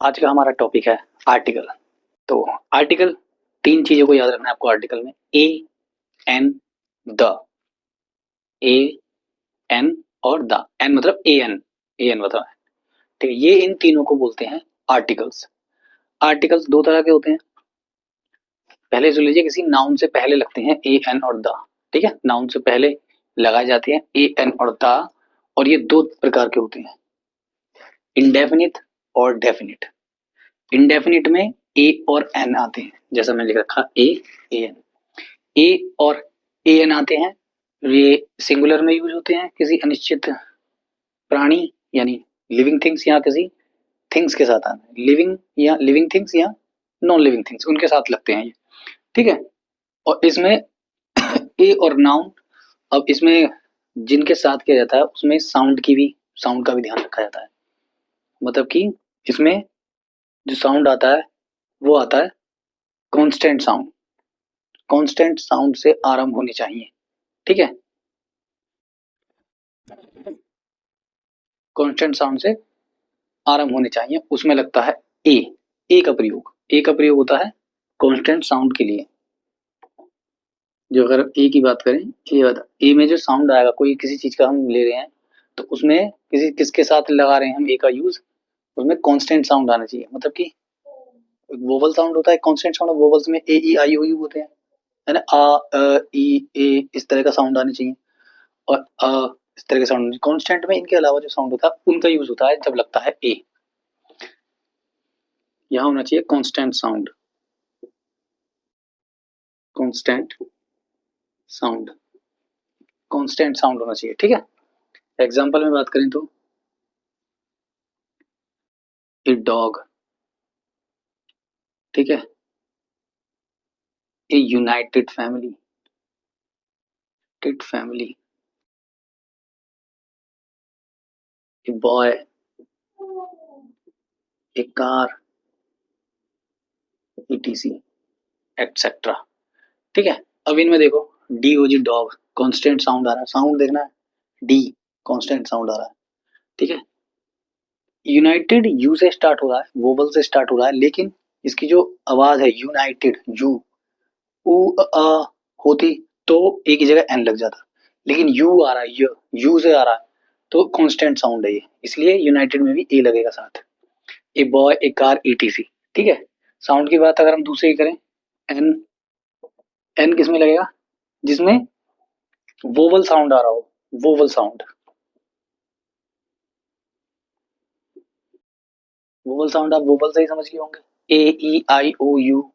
आज का हमारा टॉपिक है आर्टिकल। तो आर्टिकल, तीन चीजों को याद रखना है आपको आर्टिकल में। ए, एन, द। ए, एन और द। एन मतलब ए एन, ए एन मतलब है। ठीक है, ये इन तीनों को बोलते हैं आर्टिकल्स। आर्टिकल्स दो तरह के होते हैं। पहले सुन लीजिए, किसी नाउन से पहले लगते हैं ए एन और द। ठीक है, नाउन से पहले लगाए जाते हैं ए एन और द। और ये दो प्रकार के होते हैं, इंडेफिनिट और डेफिनिट। इंडेफिनिट में ए और एन आते हैं, जैसा मैंने लिख रखा ए, एन। ए और ए एन आते हैं, ये सिंगुलर में यूज होते हैं किसी अनिश्चित प्राणी यानी लिविंग थिंग्स या किसी थिंग्स के साथ आते हैं। लिविंग थिंग्स या नॉन लिविंग थिंग्स, उनके साथ लगते हैं ये। ठीक है, और इसमें ए और नाउन, अब इसमें जिनके साथ किया जाता है उसमें साउंड का भी ध्यान रखा जाता है। मतलब कि इसमें जो साउंड आता है वो आता है कांस्टेंट साउंड। कांस्टेंट साउंड से आरंभ होनी चाहिए। ठीक है, कांस्टेंट साउंड से आरंभ होने चाहिए, उसमें लगता है ए। ए का प्रयोग होता है कांस्टेंट साउंड के लिए। जो अगर ए की बात करें, ए में जो साउंड आएगा, कोई किसी चीज का हम ले रहे हैं तो उसमें किसी किसके साथ लगा रहे हैं हम ए का यूज, उसमें कांस्टेंट साउंड आना चाहिए। मतलब कि वोवल साउंड होता है कांस्टेंट साउंड, वोवल्स में ए ई आई ओ यू होते हैं, है ना। ई ए, इस तरह का साउंड आने चाहिए। और इस तरह के साउंड कांस्टेंट में, इनके अलावा जो साउंड होता है उनका यूज होता है जब लगता है ए। यहाँ होना चाहिए constant sound, constant sound, constant sound होना चाहिए। ठीक है, एग्जांपल में बात करें तो ए डॉग, ठीक है, a united family, ted family, a boy, a car, etc, etcetera. ठीक है, अब इनमें देखो, D O G dog, constant sound आ रहा है, साउंड देखना है, डी कांस्टेंट साउंड आ रहा है। ठीक है, यूनाइटेड यू से स्टार्ट हो रहा है, वोबल से स्टार्ट हो रहा है, लेकिन इसकी जो आवाज है यूनाइटेड यू, उ अ होती तो एक ही जगह एन लग जाता, लेकिन यू आ रहा है, यू से आ रहा है, तो कांस्टेंट साउंड है ये, इसलिए यूनाइटेड में भी ए लगेगा साथ। ए बॉय, ए कार, ईटीसी। ठीक है, साउंड की बात अगर हम दूसरे की करें, एन, एन किस में लगेगा, जिसमें वोवल साउंड आ रहा हो, वोवल साउंड, वोवल साउंड आप वोवल से ही समझ गए होंगे। ए ई आई ओ यू,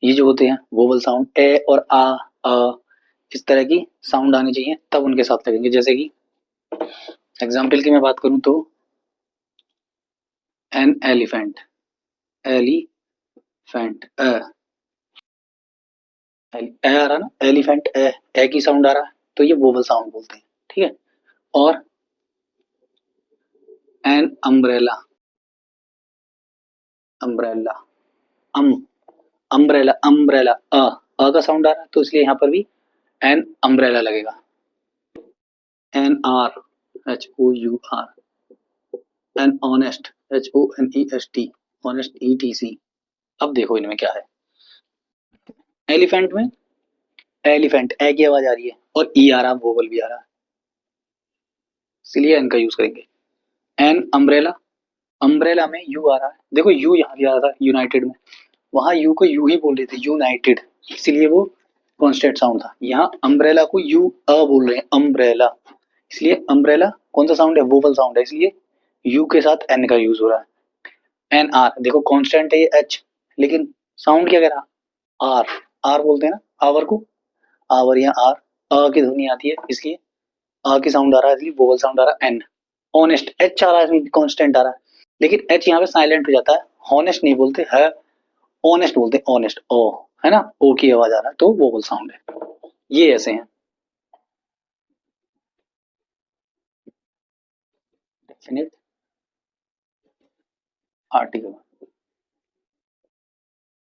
ये जो होते हैं वोवल साउंड, ए और अ, इस तरह की साउंड आनी चाहिए, तब उनके साथ लगेंगे। जैसे कि एग्जाम्पल की मैं बात करूं तो एन एलिफेंट, एलिफेंट, ए आ रहा ना, एलिफेंट, ए की साउंड आ रहा है, तो ये वोवल साउंड बोलते हैं। ठीक है, और an umbrella, umbrella, um, umbrella, umbrella, का साउंड आ रहा है, तो इसलिए यहाँ पर भी एन अम्ब्रेला लगेगा। An R, H O U R, an honest, H O N E S T, honest, E T C. अब देखो इनमें क्या है, एलिफेंट में एलिफेंट ए की आवाज आ रही है और ई आ रहा है, वोवल भी आ रहा है, इसलिए एन का यूज करेंगे। एन अम्ब्रेला, अम्ब्रेला में यू आ रहा है, देखो यू यहाँ भी आ रहा था यूनाइटेड में, वहां यू को यू ही बोल रहे थे, यूनाइटेड, इसलिए वो कॉन्स्टेंट साउंड था। यहाँ अम्ब्रेला को यू अ बोल रहे हैं, अम्ब्रेला, इसलिए अम्ब्रेला कौन सा साउंड है, वोवल साउंड है, इसलिए यू के साथ एन का यूज हो रहा है। एन आर, देखो कांस्टेंट है ये एच, लेकिन साउंड क्या कह रहा, आर, आर बोलते हैं ना आवर को, आवर या आर, अ की ध्वनि आती है, इसलिए अ की साउंड आ रहा है, इसलिए वोवल साउंड आ रहा है एन। ऑनेस्ट, एच आ रहा है, इसमें कांस्टेंट आ रहा है, लेकिन एच यहाँ पे साइलेंट हो जाता है, हॉनेस्ट नहीं बोलते है, ऑनेस्ट बोलते हैं, ऑनेस्ट, ओ, है ना, ओ की आवाज आ रहा है, तो वोवल साउंड है। ये ऐसे हैं। Definite article,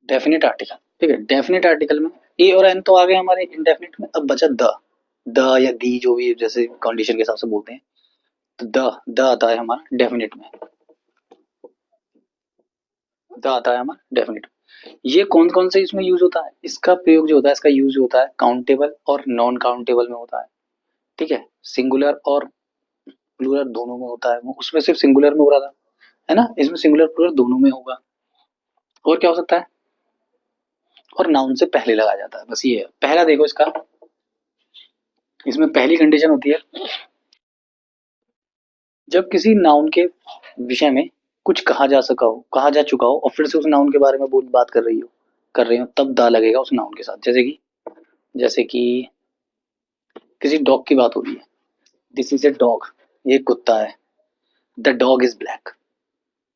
definite article. ठीक है, डेफिनेट आर्टिकल में ए और एन तो आ गए हमारे इंडेफिनेट में, अब बचा द, द या दी, जो भी जैसे कंडीशन के हिसाब से बोलते हैं, तो द आता है हमारा डेफिनेट में। द आता है हमारा डेफिनेट। ये कौन कौन से इसमें यूज होता है, इसका प्रयोग जो होता है, इसका यूज होता है काउंटेबल और नॉन काउंटेबल में होता है। ठीक है, सिंगुलर और प्लूरल दोनों में होता है, वो उसमें सिर्फ सिंगुलर में हो रहा था, है ना, इसमें सिंगुलर प्लूरल दोनों में होगा। और क्या हो सकता है, और नाउन से पहले लगाया जाता है, बस ये है। पहला देखो इसका, इसमें पहली कंडीशन होती है जब किसी नाउन के विषय में कुछ कहा जा सका हो, कहा जा चुका हो, और फिर से उस नाउन के बारे में बोल बात कर रही हो, तब दा लगेगा उस नाउन के साथ। जैसे कि किसी डॉग की बात हो रही है, दिस इज ए डॉग, ये कुत्ता है, द डॉग इज ब्लैक।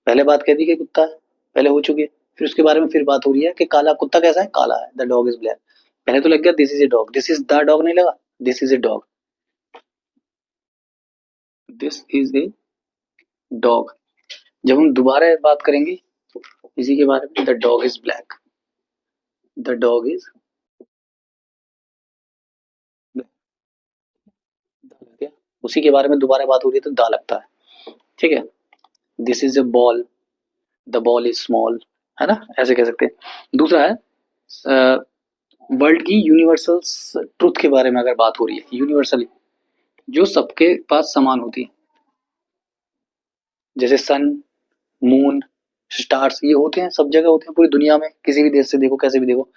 पहले बात कह दी कि कुत्ता है, पहले हो चुकी है, फिर उसके बारे में फिर बात हो रही है कि काला कुत्ता कैसा है, काला है, द डॉग इज ब्लैक। पहले तो लग गया this is a dog, this is the dog नहीं लगा, this is a dog, this is a dog. जब हम दोबारा बात करेंगे इसी के बारे में, the dog is black, the dog is, उसी के बारे में दोबारा बात हो रही है तो दा लगता है। ठीक है, this is a ball, the ball is small, है ना, ऐसे कह सकते हैं। दूसरा है वर्ल्ड की यूनिवर्सल ट्रुथ के बारे में अगर बात हो रही है, यूनिवर्सली जो सबके पास समान होती है, जैसे सन, मून, स्टार्स, ये होते हैं, सब जगह होते हैं पूरी दुनिया में, किसी भी देश से देखो, कैसे भी देखो,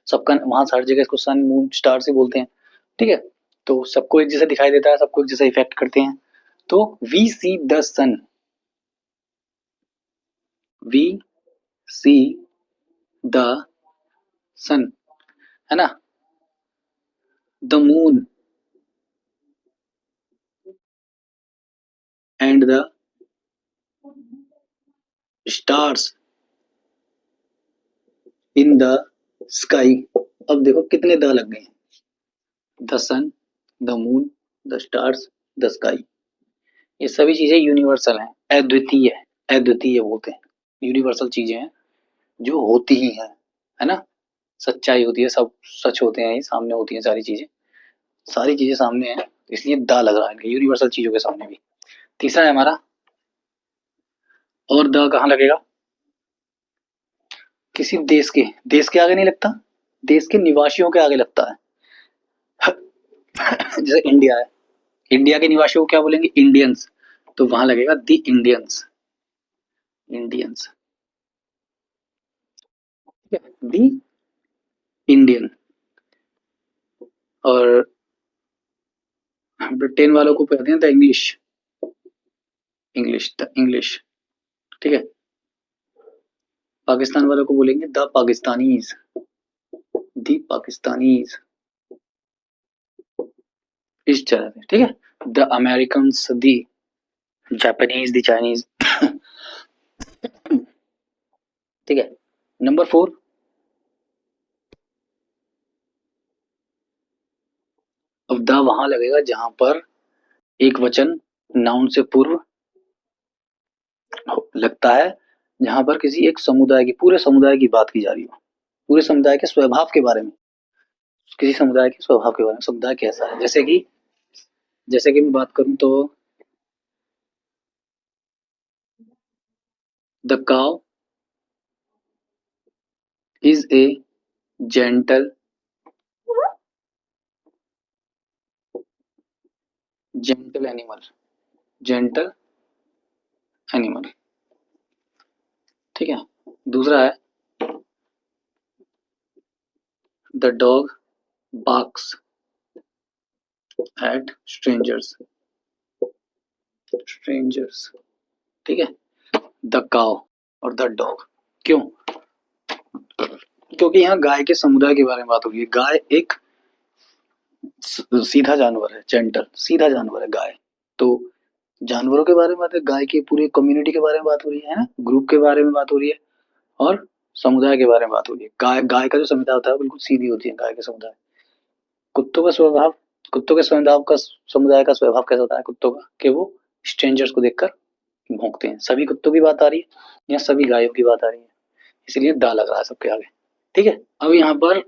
सबका वहां हर जगह इसको सन मून स्टार्स ही बोलते हैं। ठीक है, तो सबको एक जैसा दिखाई देता है, सबको एक जैसा इफेक्ट करते हैं। तो we see the sun, we see the sun, है ना, the moon and the stars in the sky. अब देखो कितने द लग गए, the sun, the moon, the stars, the sky, ये सभी चीजें यूनिवर्सल हैं, अद्वितीय है, अद्वितीय बोलते हैं, यूनिवर्सल चीजें हैं जो होती ही हैं, है ना, सच्चाई होती है, सब सच होते हैं, ये सामने होती हैं सारी चीजें सामने हैं, इसलिए दा लग रहा है इनके यूनिवर्सल चीजों के सामने भी। तीसरा है हमारा, और द कहाँ लगेगा, किसी देश के आगे नहीं लगता, देश के निवासियों के आगे लगता है। जैसे इंडिया है, इंडिया के निवासियों को क्या बोलेंगे, इंडियंस, तो वहां लगेगा the Indians, Indians, the Indian. और ब्रिटेन वालों को कहते हैं the English, English, the English. ठीक है, पाकिस्तान वालों को बोलेंगे द पाकिस्तानीज, द पाकिस्तानीज, इस तरह से। ठीक है, the American, the Japanese, the Chinese. ठीक है, नंबर 4, अब द वहां लगेगा जहां पर एक वचन नाउन से पूर्व लगता है, जहां पर किसी एक समुदाय की, पूरे समुदाय की बात की जा रही हो, पूरे समुदाय के स्वभाव के बारे में, किसी समुदाय के स्वभाव के बारे में, समुदाय कैसा है, जैसे कि मैं बात करूं तो the cow is a gentle, gentle animal, gentle animal. ठीक है, दूसरा है the dog barks at strangers, strangers. ठीक है, द काउ और द डॉग, क्यों, क्योंकि यहाँ गाय के समुदाय के बारे में बात होगी। गाय एक सीधा जानवर है, जेंटल सीधा जानवर है गाय, तो जानवरों के बारे में बात है, गाय की पूरी कम्युनिटी के बारे में बात हो रही है ना, ग्रुप के बारे में बात हो रही है, और समुदाय के बारे में बात हो रही है। गाय गाय का जो समुदाय होता है बिल्कुल सीधी होती है गाय के समुदाय। कुत्तों का स्वभाव, कुत्तों के स्वभाव का, समुदाय का स्वभाव कैसा होता है कुत्तों का, कि वो स्ट्रेंजर्स को देखकर भौंकते हैं। सभी कुत्तों की बात आ रही है या सभी गायों की बात आ रही है, इसलिए दा लग रहा है सबके आगे। ठीक है, अब यहाँ पर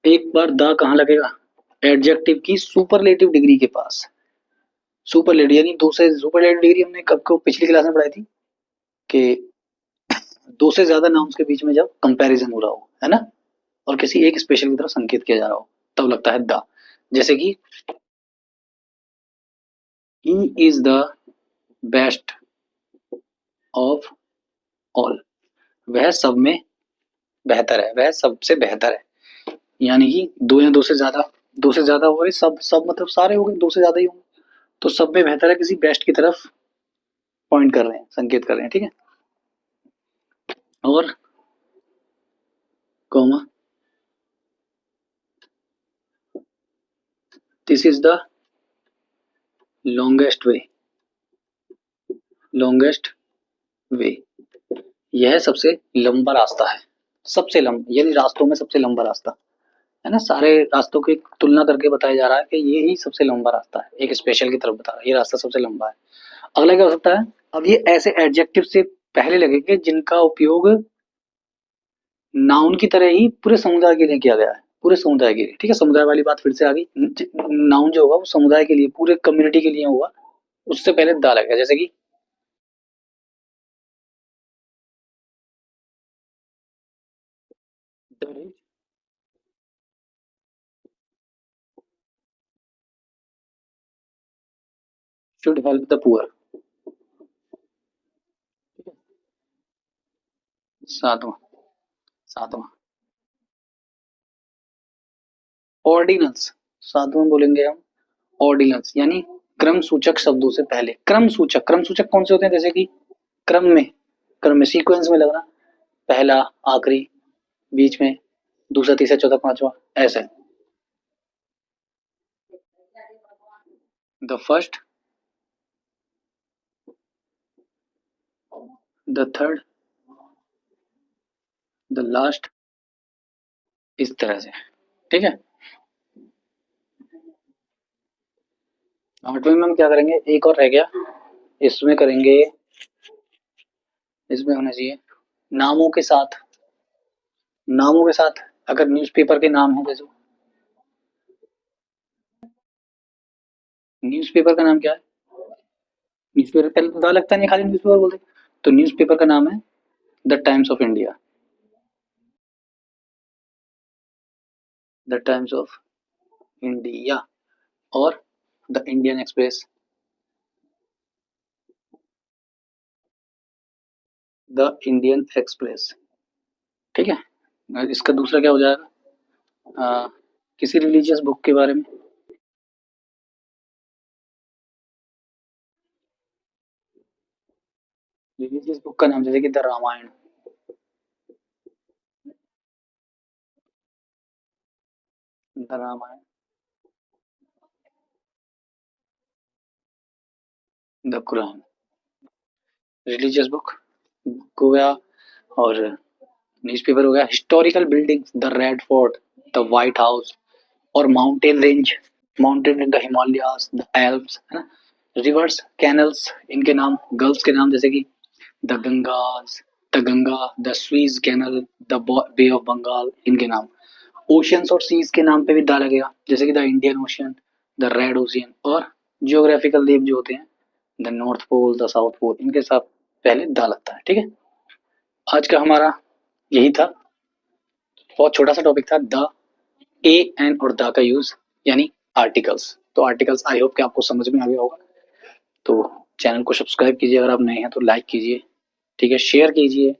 एक बार दा कहाँ लगेगा, एडजेक्टिव की सुपरलेटिव डिग्री के पास। सुपरलेटिव यानी दूसरे, सुपरलेटिव डिग्री हमने कब को पिछली क्लास में पढ़ाई थी कि दो से ज्यादा नाउन्स के बीच में जब कंपैरिजन हो रहा हो, है ना, और किसी एक स्पेशल की तरफ संकेत किया जा रहा हो, तब लगता है द। जैसे कि he is the best of all, वह सब में बेहतर है, वह सबसे बेहतर है। यानी कि दो या दो से ज्यादा हो गए, सब सब मतलब सारे हो गए, दो से ज्यादा ही होंगे, तो सब में बेहतर है, किसी बेस्ट की तरफ पॉइंट कर रहे हैं, संकेत कर रहे हैं, ठीक है। और comma, this is the longest way, longest way, यह सबसे लंबा रास्ता है, सबसे लंबा यानी रास्तों में सबसे लंबा रास्ता, है ना, सारे रास्तों की तुलना करके बताया जा रहा है कि ये ही सबसे लंबा रास्ता है, एक स्पेशल की तरफ बता रहा है ये रास्ता सबसे लंबा है। अगला क्या हो सकता है, अब ये ऐसे एडजेक्टिव से पहले लगेंगे जिनका उपयोग नाउन की तरह ही पूरे समुदाय के लिए किया गया है, पूरे समुदाय के लिए, ठीक है, समुदाय वाली बात फिर से आ गई। नाउन जो होगा वो समुदाय के लिए, पूरे कम्युनिटी के लिए होगा, उससे पहले दा लगेगा। जैसे कि the rich should help the poor. सातवां, सातवां ऑर्डिनल्स, सातवां बोलेंगे हम ऑर्डिनल्स, यानी क्रम सूचक शब्दों से पहले, क्रम सूचक, क्रम सूचक कौन से होते हैं, जैसे कि क्रम में, क्रम में सीक्वेंस में लगना, पहला, आखिरी, बीच में, दूसरा, तीसरा, चौथा, पांचवा, ऐसे। The first, the third, the last, इस तरह से, ठीक है। आठवें में हम क्या करेंगे, एक और रह गया, इसमें करेंगे, इसमें होना चाहिए नामों के साथ, नामों के साथ अगर न्यूज़पेपर के नाम है, जैसे न्यूज़पेपर का नाम क्या है, न्यूज़पेपर पहले तो पता लगता नहीं, खाली न्यूज़पेपर बोलते, तो न्यूज़पेपर का नाम है the Times of India, the Times of India, और the Indian Express, the Indian Express, ठीक है। इसका दूसरा क्या हो जाएगा, किसी रिलीजियस बुक के बारे में, रिलीजियस बुक का नाम, जैसे कि the Ramayan, the Ramayan, the Quran, religious book हो गया, और न्यूज़पेपर हो गया, historical buildings, the Red Fort, the White House, और mountain range, the Himalayas, the Alps, है ना, रिवर्स, कैनल्स, इनके नाम, गर्ल्स के नाम, जैसे कि the Gangas, the Ganga, the Suez canal, the Bay of Bengal, इनके नाम। ओशियंस और सीज के नाम पे भी दा लगेगा, जैसे कि the Indian Ocean, the Red Ocean, और जियोग्राफिकल नेम जो होते हैं, the North Pole, the South Pole, इनके साथ पहले दा लगता है, ठीक है। आज का हमारा यही था, बहुत छोटा सा टॉपिक था, द, ए, एन और द का यूज, यानी आर्टिकल्स। तो आर्टिकल्स आई होप कि आपको समझ में आ गया होगा। तो चैनल को सब्सक्राइब कीजिए, अगर आप नए हैं तो लाइक कीजिए, ठीक है, शेयर कीजिए।